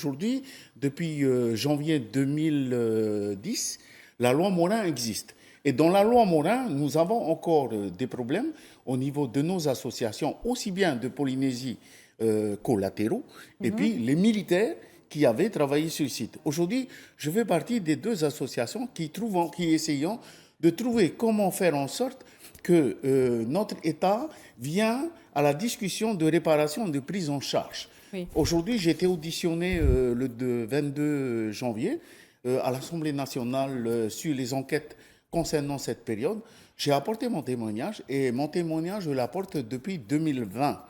aujourd'hui, depuis janvier 2010, la loi Morin existe. Et dans la loi Morin, nous avons encore des problèmes au niveau de nos associations, aussi bien de Polynésie collatéraux, et puis les militaires qui avaient travaillé sur le site. Aujourd'hui, je fais partie des deux associations qui essayons de trouver comment faire en sorte que notre État vient à la discussion de réparation, de prise en charge. Oui. Aujourd'hui, j'ai été auditionné le 22 janvier à l'Assemblée nationale sur les enquêtes concernant cette période. J'ai apporté mon témoignage et mon témoignage, je l'apporte depuis 2020.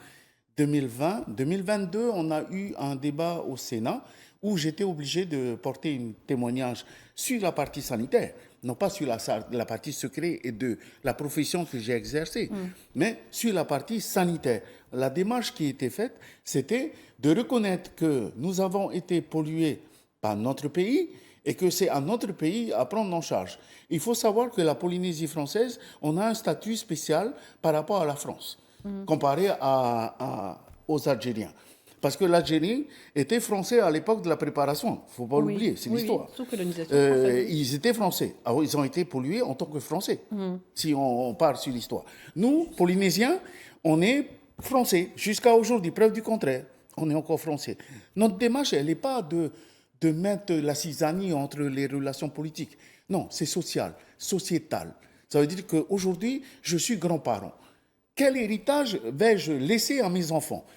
2022, on a eu un débat au Sénat où j'étais obligé de porter un témoignage sur la partie sanitaire, non pas sur la partie secret et de la profession que j'ai exercée, mais sur la partie sanitaire. La démarche qui était faite, c'était de reconnaître que nous avons été pollués par notre pays et que c'est à notre pays à prendre en charge. Il faut savoir que la Polynésie française, on a un statut spécial par rapport à la France, comparé aux Algériens. Parce que l'Algérie était français à l'époque de la préparation. Il ne faut pas l'oublier, c'est l'histoire. Sous colonisation française. Ils étaient français. Alors, ils ont été pollués en tant que français, si on part sur l'histoire. Nous, Polynésiens, on est français jusqu'à aujourd'hui, preuve du contraire. On est encore français. Notre démarche, elle n'est pas de mettre la cisanie entre les relations politiques. Non, c'est social, sociétal. Ça veut dire qu'aujourd'hui, je suis grand-parent. Quel héritage vais-je laisser à mes enfants?